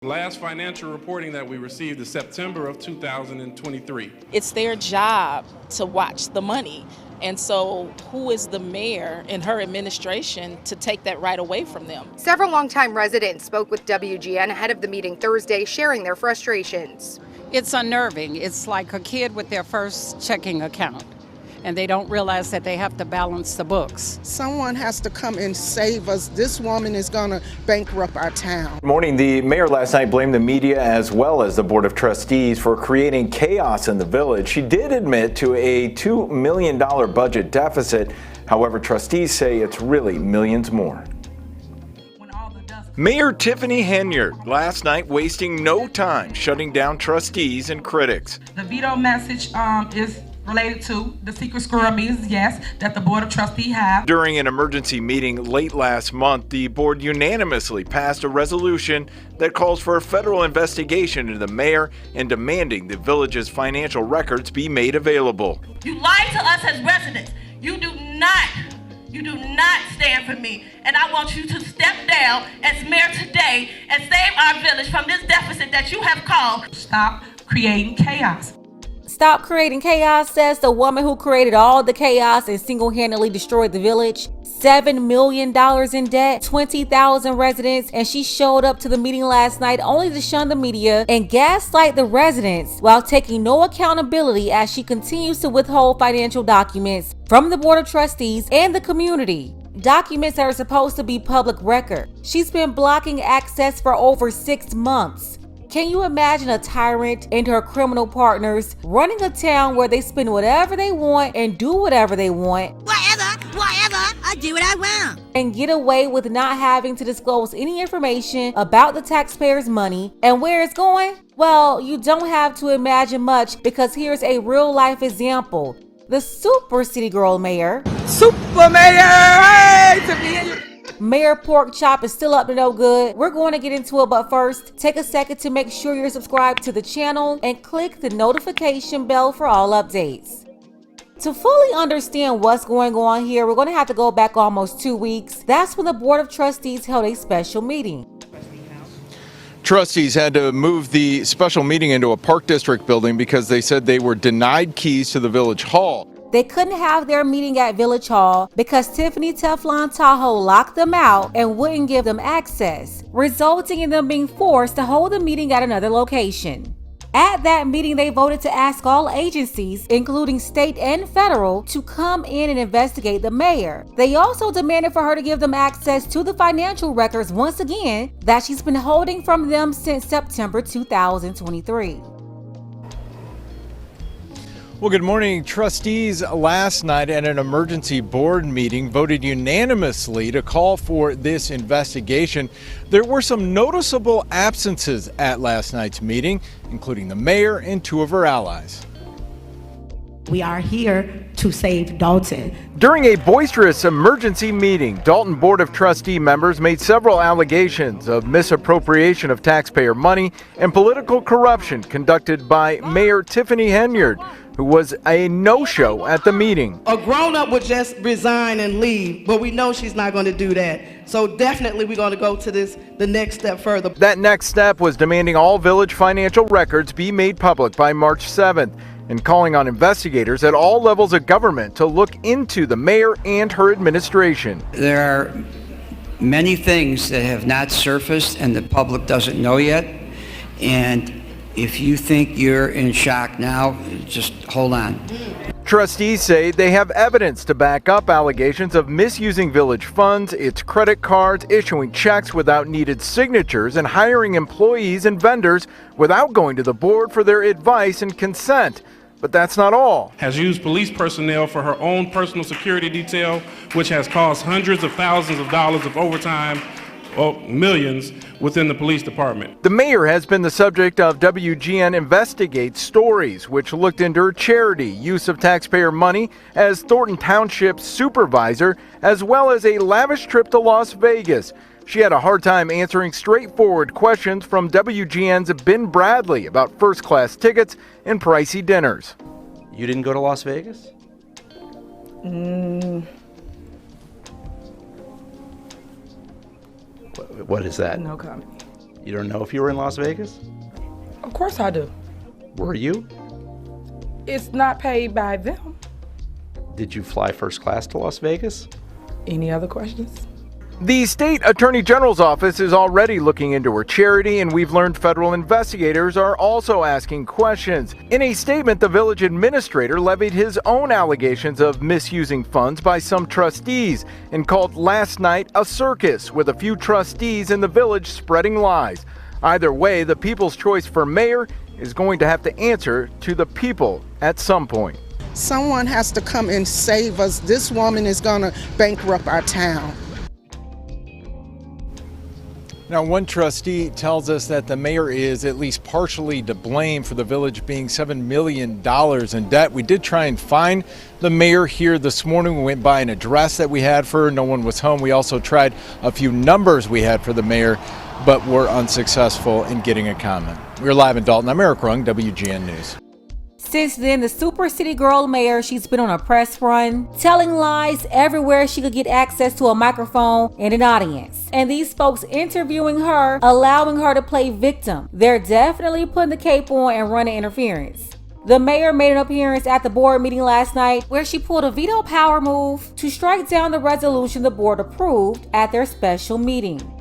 Last financial reporting that we received is September of 2023. It's their job to watch the money. And so who is the mayor and her administration to take that right away from them? Several longtime residents spoke with WGN ahead of the meeting Thursday, sharing their frustrations. It's unnerving. It's like a kid with their first checking account, and they don't realize that they have to balance the books. Someone has to come and save us. This woman is going to bankrupt our town. Good morning. The mayor last night blamed the media as well as the Board of Trustees for creating chaos in the village. She did admit to a $2 million budget deficit. However, trustees say it's really millions more. Mayor Tiffany Henyard last night wasting no time shutting down trustees and critics. The veto message is related to the secret squirrel meetings, yes, that the Board of Trustees have. During an emergency meeting late last month, the board unanimously passed a resolution that calls for a federal investigation into the mayor and demanding the village's financial records be made available. You lied to us as residents. You do not stand for me. And I want you to step down as mayor today and save our village from this deficit that you have caused. Stop creating chaos. Stop creating chaos, says the woman who created all the chaos and single-handedly destroyed the village. $7 million in debt, 20,000 residents, and she showed up to the meeting last night only to shun the media and gaslight the residents while taking no accountability as she continues to withhold financial documents from the Board of Trustees and the community. Documents that are supposed to be public record. She's been blocking access for over 6 months. Can you imagine a tyrant and her criminal partners running a town where they spend whatever they want and do whatever they want? Whatever, I do what I want. And get away with not having to disclose any information about the taxpayers' money and where it's going? Well, you don't have to imagine much because here's a real-life example. The super city girl mayor. Super mayor! Hey, Tiffany Henyard. Mayor Pork Chop is still up to no good. We're going to get into it, but first, take a second to make sure you're subscribed to the channel and click the notification bell for all updates. To fully understand what's going on here, we're going to have to go back almost 2 weeks. That's when the Board of Trustees held a special meeting. Trustees had to move the special meeting into a Park District building because they said they were denied keys to the Village Hall. They couldn't have their meeting at Village Hall because Tiffany Teflon Tahoe locked them out and wouldn't give them access, resulting in them being forced to hold the meeting at another location. At that meeting, they voted to ask all agencies, including state and federal, to come in and investigate the mayor. They also demanded for her to give them access to the financial records once again that she's been holding from them since September 2023. Well, good morning. Trustees last night at an emergency board meeting voted unanimously to call for this investigation. There were some noticeable absences at last night's meeting, including the mayor and 2 of her allies. We are here to save Dolton. During a boisterous emergency meeting, Dolton Board of Trustee members made several allegations of misappropriation of taxpayer money and political corruption conducted by Mayor Tiffany Henyard, who was a no-show at the meeting. A grown-up would just resign and leave, but we know she's not going to do that. So definitely we're going to go to the next step further. That next step was demanding all village financial records be made public by March 7th and calling on investigators at all levels of government to look into the mayor and her administration. There are many things that have not surfaced and the public doesn't know yet. And if you think you're in shock now, just hold on. Trustees say they have evidence to back up allegations of misusing village funds, its credit cards, issuing checks without needed signatures, and hiring employees and vendors without going to the board for their advice and consent. But that's not all. Has used police personnel for her own personal security detail, which has cost hundreds of thousands of dollars of overtime, millions, within the police department. The mayor has been the subject of WGN Investigates stories, which looked into her charity, use of taxpayer money as Thornton Township's supervisor, as well as a lavish trip to Las Vegas. She had a hard time answering straightforward questions from WGN's Ben Bradley about first-class tickets and pricey dinners. You didn't go to Las Vegas? What is that? No comment. You don't know if you were in Las Vegas? Of course I do. Were you? It's not paid by them. Did you fly first class to Las Vegas? Any other questions? The state attorney general's office is already looking into her charity, and we've learned federal investigators are also asking questions. In a statement, the village administrator levied his own allegations of misusing funds by some trustees and called last night a circus, with a few trustees in the village spreading lies. Either way, the people's choice for mayor is going to have to answer to the people at some point. Someone has to come and save us. This woman is going to bankrupt our town. Now, one trustee tells us that the mayor is at least partially to blame for the village being $7 million in debt. We did try and find the mayor here this morning. We went by an address that we had for her. No one was home. We also tried a few numbers we had for the mayor, but were unsuccessful in getting a comment. We're live in Dolton. I'm Eric Rung, WGN News. Since then, the Super City Girl mayor, she's been on a press run, telling lies everywhere she could get access to a microphone and an audience. And these folks interviewing her, allowing her to play victim. They're definitely putting the cape on and running interference. The mayor made an appearance at the board meeting last night where she pulled a veto power move to strike down the resolution the board approved at their special meeting.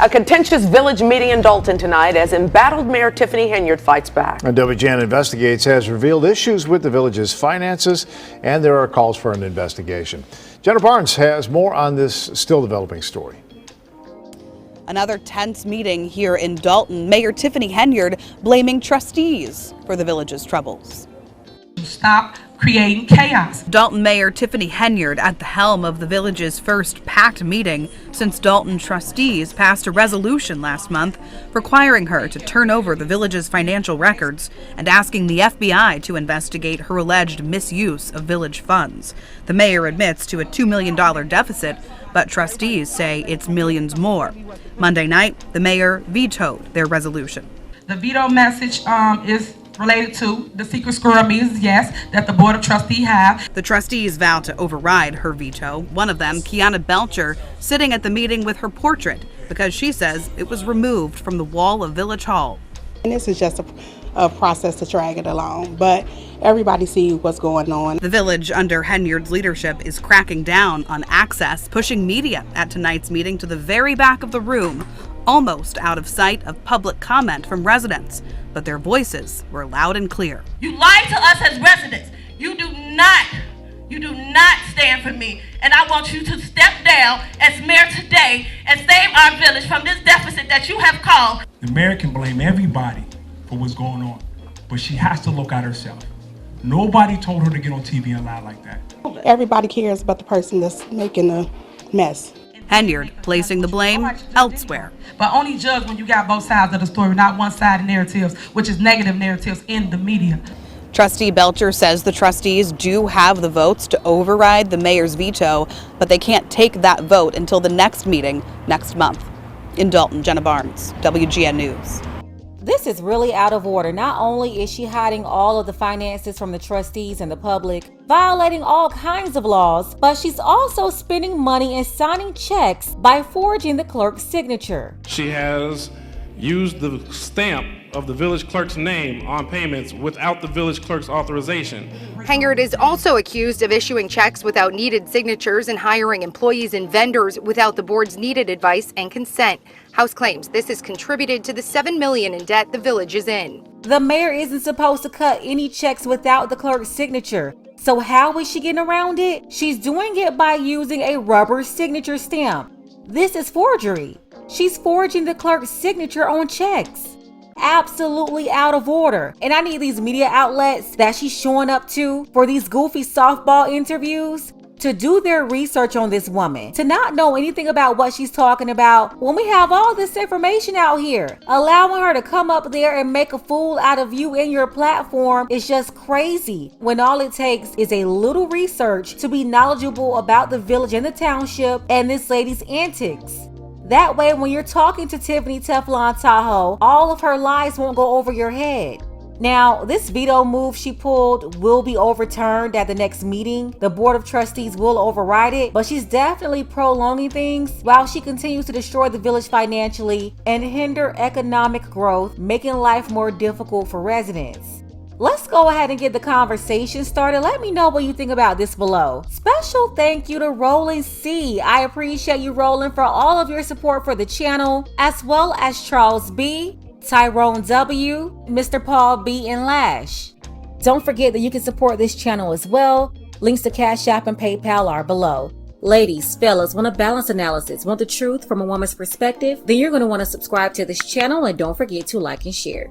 A contentious village meeting in Dolton tonight as embattled Mayor Tiffany Henyard fights back. And WGN Investigates has revealed issues with the village's finances, and there are calls for an investigation. Jenna Barnes has more on this still developing story. Another tense meeting here in Dolton. Mayor Tiffany Henyard blaming trustees for the village's troubles. Stop creating chaos. Dolton Mayor Tiffany Henyard at the helm of the village's first packed meeting since Dolton trustees passed a resolution last month requiring her to turn over the village's financial records and asking the FBI to investigate her alleged misuse of village funds. The mayor admits to a $2 million deficit, but trustees say it's millions more. Monday night, the mayor vetoed their resolution. The veto message is related to the secret squirrel meetings, yes, that the Board of Trustees have. The trustees vow to override her veto. One of them, Kiana Belcher, sitting at the meeting with her portrait because she says it was removed from the wall of Village Hall. And this is just a process to drag it along, but everybody sees what's going on. The village, under Henyard's leadership, is cracking down on access, pushing media at tonight's meeting to the very back of the room, almost out of sight of public comment from residents. But their voices were loud and clear. You lied to us as residents. You do not stand for me. And I want you to step down as mayor today and save our village from this deficit that you have caused. The mayor can blame everybody for what's going on, but she has to look at herself. Nobody told her to get on TV and lie like that. Everybody cares about the person that's making a mess. Henyard placing the blame elsewhere. But only judge when you got both sides of the story, not one-sided narratives, which is negative narratives in the media. Trustee Belcher says the trustees do have the votes to override the mayor's veto, but they can't take that vote until the next meeting next month. In Dolton, Jenna Barnes, WGN News. This is really out of order. Not only is she hiding all of the finances from the trustees and the public, violating all kinds of laws, but she's also spending money and signing checks by forging the clerk's signature. She has used the stamp of the village clerk's name on payments without the village clerk's authorization. Henyard is also accused of issuing checks without needed signatures and hiring employees and vendors without the board's needed advice and consent. House claims this has contributed to the $7 million in debt the village is in. The mayor isn't supposed to cut any checks without the clerk's signature. So how is she getting around it? She's doing it by using a rubber signature stamp. This is forgery. She's forging the clerk's signature on checks. Absolutely out of order. And I need these media outlets that she's showing up to for these goofy softball interviews to do their research on this woman, to not know anything about what she's talking about when we have all this information out here. Allowing her to come up there and make a fool out of you and your platform is just crazy, when all it takes is a little research to be knowledgeable about the village and the township and this lady's antics. That way, when you're talking to Tiffany Teflon Tahoe, all of her lies won't go over your head. Now, this veto move she pulled will be overturned at the next meeting. The Board of Trustees will override it, but she's definitely prolonging things while she continues to destroy the village financially and hinder economic growth, making life more difficult for residents. Let's go ahead and get the conversation started. Let me know what you think about this below. Special thank you to Roland C. I appreciate you, Roland, for all of your support for the channel, as well as Charles B., Tyrone W., Mr. Paul B., and Lash. Don't forget that you can support this channel as well. Links to Cash App and PayPal are below. Ladies, fellas, want a balanced analysis, want the truth from a woman's perspective? Then you're going to want to subscribe to this channel and don't forget to like and share.